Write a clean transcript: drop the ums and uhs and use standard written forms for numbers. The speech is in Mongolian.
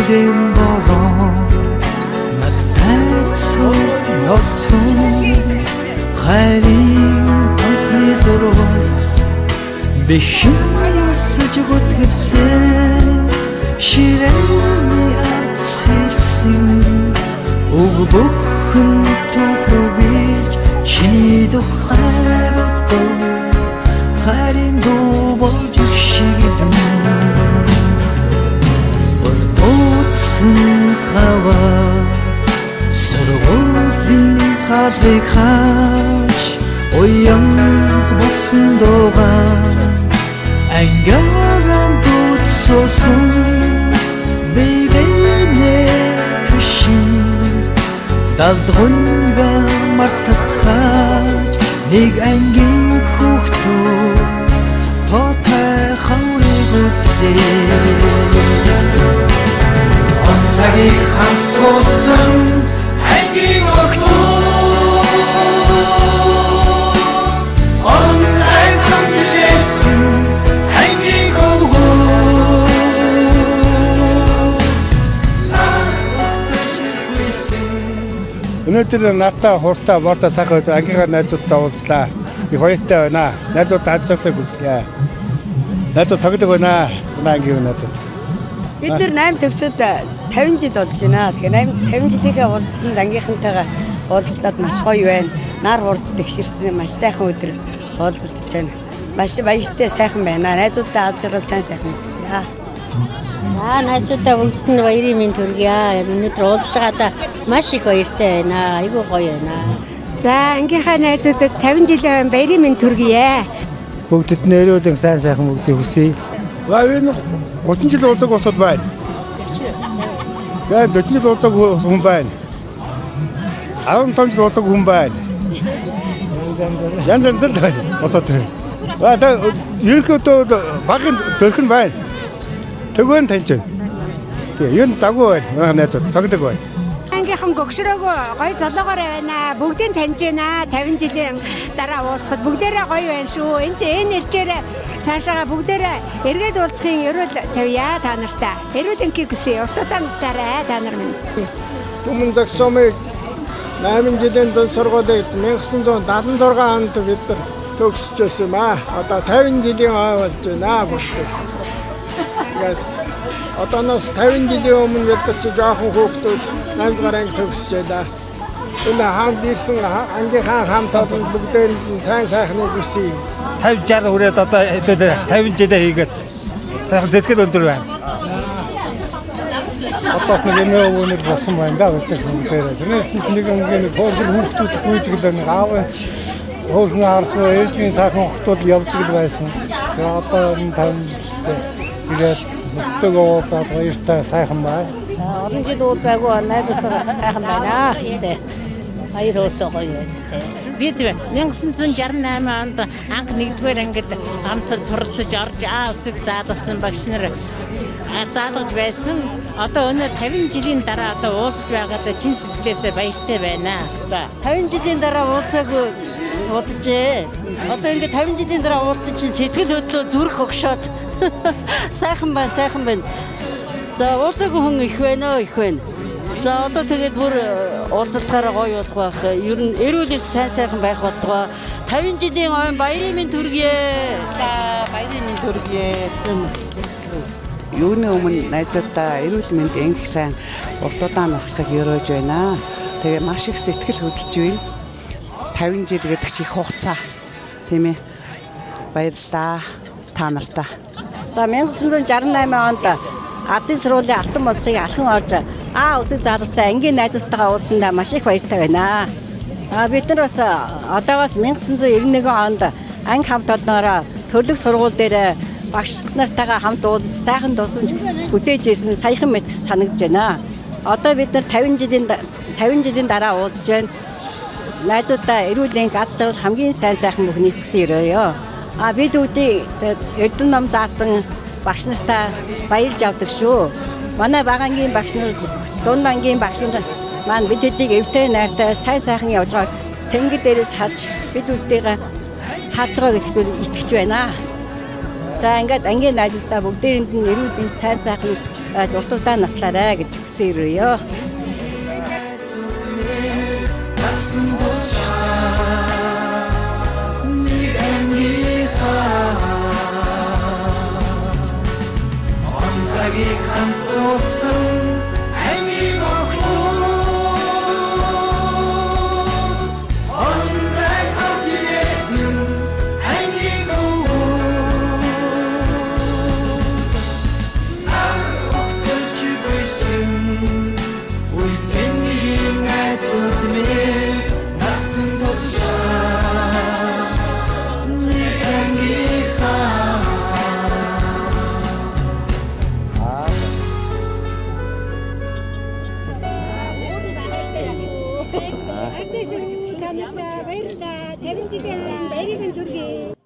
Өвлийн бороо над тайцсан хайрын анхны дөрвөөс бэхэн өсөж гүтгэсэн ширээний атсэлсэн өг бүхэн тохобич чиний тухай бодоо хайрын дуу болж шигэн өртөөцсөн хаваа сөргөлийн халвыг хаач уян болсон дуугаа ангааран дуудсан бивэнэ түшин далдгунга мартацхаач нэг ангийн хүүхдөө тоотой хаврыг үтлээ он цагийг хамт туусан ангийн хүүхдөө өнөөдөр нартаа хуртаа бордоо сайхан ангийнхаа найзуудтай уулзлаа. Би хоёртай байна. Найзууд тааждаг үсгээ. Найзууд цогдөг байна. Ангийн найзууд. Бид нэр 8 төгсөд 50 жил болж байна. Тэгэхээр 50 жилийнхээ уулзалтанд ангийнхантайгаа уулзлаад маш гоё байна. Нар хурд тэгшэрсэн маш сайхан өдөр уулзалтж байна. Маш баяртай сайхан байна. Найзуудтай алж байгаа сайхан хүсье. Найзуудаа уулзсан баярын минь төргийа. Өнөөдөр уулзж байгаадаа маш их баяртай байна. Айгүй гоё байна. За ангийнхаа найзуудад 50 жилийн баярын минь төргийе. Бүгдэд нэрүүлэн сайхан бүгдийг хүсье. Энэ 30 жил уулзаг босоод байна. За 40 жил уулзаг хүн байна. 15 жил уулзаг хүн байна. Янз янз л байна. Босоод байна. Та ерөнхийдөө багын дөрхөн байна. Тэгвэл таньж байна. Тэгээ юу дагуу байна. Найзууд цогдөг байна. Ангийнхан гөгшрөөгөө гоё золоогоор байна. Бүгдийг таньж байна. 50 жилийн дараа уулзахад бүгдээрээ гоё байна шүү. Энэ ирчээрээ цаашаага бүгдээрээ эргээд уулзахын ерөөл тавья та нартай. Эрүүл энхийг хүсье. Уртудаа нստаарай та нар минь. Түмэн загсомыг 8 жилийн дунд сургуулийг 1976 онд бид нар төгсөж байсан юм аа. Одоо 50 жилийн ой болж байна. Одооноос 50 жилийн өмнө бид нар чи жоохон хүүхдүүд 8 дугаар анги төгсөж байлаа. Энэ хамт ирсэн ангийнхаа хамт олон бүгдээр сайн сайхныг хүсье. 50 60 хүрээд одоо 50 жилээ хийгээд сайхан сэтгэл өндөр байна. Одоо нэг өнөр болсон байна да бүгдээр. Тэрнээс нэг ангийн хөөрхөн хүүхдүүд гүйдэг нэг аав хөөрхөн ард ээжийн сайхан хүүхдүүд явдаг байсан. Тэгээ одоо 50 тэгээд өтөг уулзаад баяртай сайхан байна. Олон жил уулзаагүй найзуудтайгаа сайхан байна. Баяр хөөртэй гоё байна. Бид 1968 онд анх 1-р ангид хамтан суралцж орж усыг заалгасан багш нар заалгаж байсан. Одоо өнөө 50 жилийн дараа одоо уулзж байгаадаа чин сэтгэлээсээ баяртай байна. За 50 жилийн дараа уулзаагүй удажээ. Одоо ингээд 50 жилийн дараа уулзсан чинь сэтгэл хөдлөө зүрх өгшөөд сайхан байна. За уулзаагүй хүн их байна. За одоо тэгээд бүр уулзалтаараа гоё болох байх. Ер нь эрүүл их сайхан байх болтгоо. 50 жилийн ойн баярын минь төргийе. Баярын минь төргийе. Юуны өмнө найзуудаа эрүүл мэнд энх сайн уртудаа наслахыг өрөөж байна. Тэгээ маш их сэтгэл хөдлөж байна. 50 жил гэдэг чи их хугацаа. Тийм ээ. Баярлалаа та нартаа. За 1968 онд ардын сургуулийн алтан болсыг алхан орж усыг заалгасан ангийн найзуудтайгаа уулзсандаа маш их баяртай байна. Бид нар бас одоогоос 1991 онд анги хамт олноороо төрлөх сургууль дээр багш нартайгаа хамт уулзж сайхан тусамж бүтээж ирсэн саяхан мэт санагдж байна. Одоо бид нар 50 жилийн дараа уулзж байна. Найзуудаа эрүүл энх аз жаргал хамгийн сайхан бүхнийг хүсье өрөөё. Бид үүдээ эрдэнэ ном заасан багш нартай баярлж авдаг шүү. Манай багангийн багш нар, дунд ангийн багш нар маань бид хэдийг эвтэй найртай сайхан явж байгааг тэнгэр дээрээс харж бид үүдтэйгээ харж байгаа гэдэгт итгэж байна. За ингээд ангийн найзуудаа бүгдээрэнд нь эрүүл мэнд сайн сайхан уртудаа наслаарай гэж хүсээрээ. Насан туршаа нэг ангийнхаа онцгийг хамт туусан ангийн охтууд онцаг хамт ирсэн ангийн охтууд нар охтолж байсан үеийн найзууд минь насан туршаа нэг ангийнхаа Баярлалаа. 50 жилийн баярын төргий.